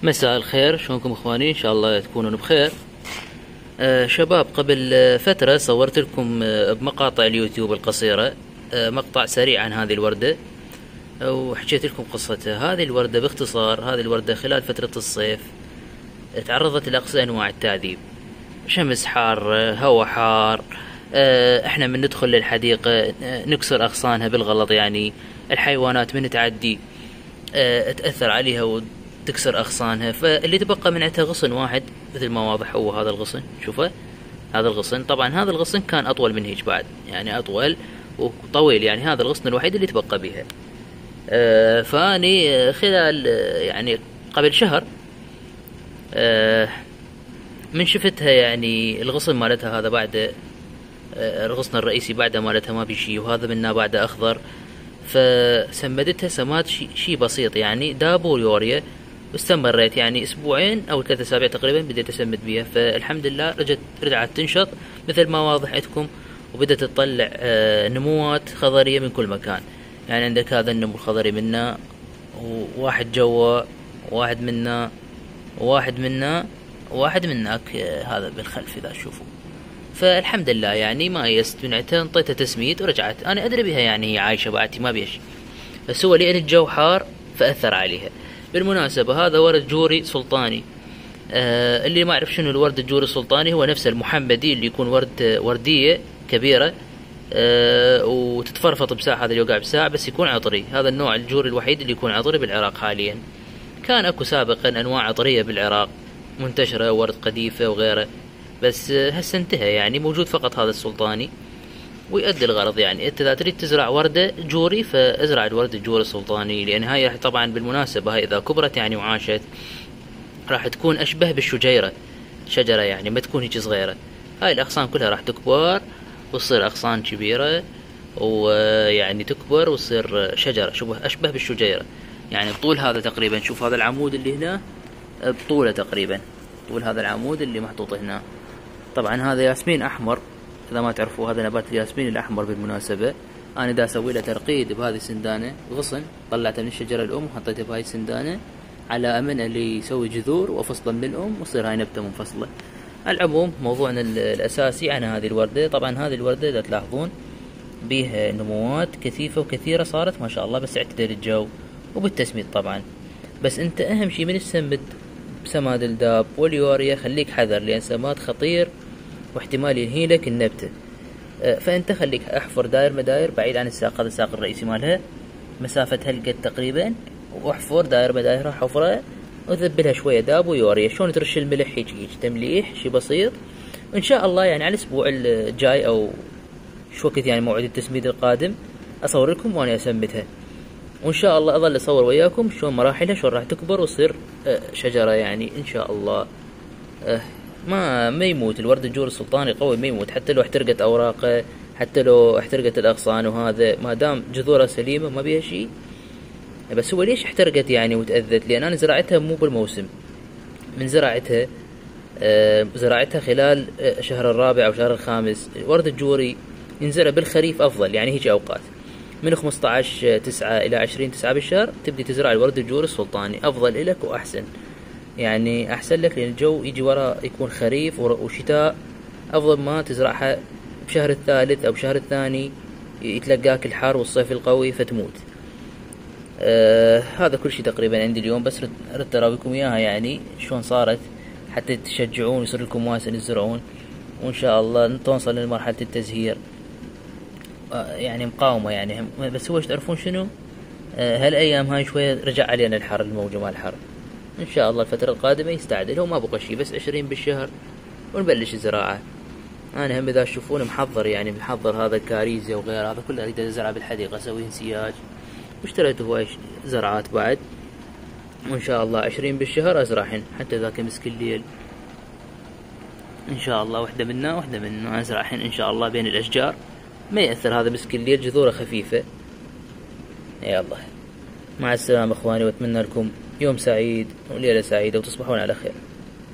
مساء الخير، شلونكم اخواني؟ ان شاء الله تكونون بخير. شباب، قبل فترة صورت لكم بمقاطع اليوتيوب القصيرة مقطع سريع عن هذه الوردة، وحكيت لكم قصتها. هذه الوردة باختصار، هذه الوردة خلال فترة الصيف تعرضت لأقصى أنواع التعذيب. شمس حار، هواء حار، احنا من ندخل للحديقة نكسر أغصانها بالغلط، يعني الحيوانات من تعدي تأثر عليها وتكسر أغصانها، فاللي تبقى من عندها غصن واحد مثل ما واضح هو هذا الغصن. شوفه، هذا الغصن. طبعا هذا الغصن كان أطول من هيك بعد، يعني أطول وطويل، يعني هذا الغصن الوحيد اللي تبقى بها. فاني خلال يعني قبل شهر من شفتها، يعني الغصن مالتها هذا بعد الغصن الرئيسي بعده مالتها ما بيشي، وهذا منه بعده أخضر، فسمدتها سماد شي بسيط، يعني دابور يوريا. واستمريت يعني اسبوعين او 3 اسابيع تقريبا بديت اسمد بيها، فالحمد لله رجعت تنشط مثل ما واضح عندكم، وبدت تطلع نموات خضريه من كل مكان. يعني عندك هذا النمو الخضري منا، وواحد جوا، واحد منا، واحد منا، واحد منك، هذا بالخلف اذا تشوفوا. فالحمد لله يعني ما يست من عندها، انطيتها تسميد ورجعت. انا ادري بها يعني هي عايشه بعدتي ما بيها شي، بس هو لان الجو حار فاثر عليها. بالمناسبة هذا ورد جوري سلطاني. اللي ما يعرف شنو الورد الجوري السلطاني، هو نفس المحمدي اللي يكون وردية كبيرة وتتفرفط بساع، هذا اللي يوقع بساع بس يكون عطري. هذا النوع الجوري الوحيد اللي يكون عطري بالعراق حاليا. كان اكو سابقا انواع عطرية بالعراق منتشرة، ورد قديفة وغيره، بس هسه انتهى، يعني موجود فقط هذا السلطاني ويؤدي الغرض. يعني انت اذا تريد تزرع وردة جوري فازرع الورد الجوري السلطاني، لان هاي راح طبعا بالمناسبة هاي اذا كبرت يعني وعاشت راح تكون اشبه بالشجيرة، شجرة يعني ما تكون هيك صغيرة. هاي الاغصان كلها راح تكبر وتصير اغصان كبيرة، ويعني تكبر وتصير شجرة اشبه بالشجيرة. يعني بطول هذا تقريبا، شوف هذا العمود اللي هنا بطوله تقريبا، طول هذا العمود اللي محطوط هنا. طبعا هذا ياسمين احمر، اذا ما تعرفوا هذا نبات الياسمين الاحمر. بالمناسبة انا دا اسوي له ترقيد بهذه السندانة، غصن طلعته من الشجرة الام وحطيته بهاي السندانة على امل اللي يسوي جذور وافصله من الام وتصير هاي نبتة منفصلة. على العموم موضوعنا الاساسي عن هذه الوردة. طبعا هذه الوردة اذا تلاحظون بيها نموات كثيفة وكثيرة صارت ما شاء الله، بس اعتدل الجو وبالتسميد طبعا. بس انت اهم شي من السمد بسماد الداب واليوريا خليك حذر، لان سماد خطير واحتمال ينهي لك النبتة. فانت خليك احفر داير مداير بعيد عن الساق، هذا الساق الرئيسي مالها مسافة هالقد تقريبا، واحفر داير مدايرها حفرة وذبلها شوية داب ويوريا. شلون ترش الملح هيك تمليح شي بسيط. وان شاء الله يعني على الاسبوع الجاي او شو وقت يعني موعد التسميد القادم اصور لكم وانا اسمتها، وان شاء الله اظل اصور وياكم شلون مراحلها، شلون راح تكبر وتصير شجرة يعني ان شاء الله. ما يموت الورد الجوري السلطاني، قوي ما يموت، حتى لو احترقت اوراقه، حتى لو احترقت الاغصان، وهذا ما دام جذوره سليمه ما بيها شيء. بس هو ليش احترقت يعني وتأذت؟ لان انا زرعتها مو بالموسم، من زراعتها خلال شهر الرابع او شهر الخامس. الورد الجوري ينزرع بالخريف افضل، يعني هيك اوقات من 15/9 الى 20/9 بالشهر تبدي تزرع الورد الجوري السلطاني، افضل الك واحسن، يعني احسن لك، لان الجو يجي ورا يكون خريف وشتاء، افضل ما تزرعها بشهر الثالث او بشهر الثاني يتلقاك الحار والصيف القوي فتموت. هذا كل شيء تقريبا عندي اليوم، بس ردت اراويكم اياها يعني شلون صارت حتى تشجعون ويصير لكم واسع تزرعون، وان شاء الله توصل لمرحلة التزهير. يعني مقاومة يعني، بس هو تعرفون شنو، هالايام هاي شوية رجع علينا الحر، الموجة مال الحر. ان شاء الله الفترة القادمة يستعدل، هو ما بقى شي بس 20 بالشهر ونبلش الزراعة. انا هم اذا تشوفون محضر، يعني محضر هذا الكاريزيا وغيره، هذا كله اريد ازرعه بالحديقة، اسوي انسياج، واشتريت هواي زرعات بعد، وان شاء الله 20 بالشهر ازرعهن حتى ذاك مسك الليل ان شاء الله. وحدة منا ازرعهن ان شاء الله بين الاشجار، ما يأثر هذا مسك الليل، جذوره خفيفة. يلا مع السلامة اخواني، واتمنى لكم يوم سعيد وليلة سعيدة وتصبحون على خير.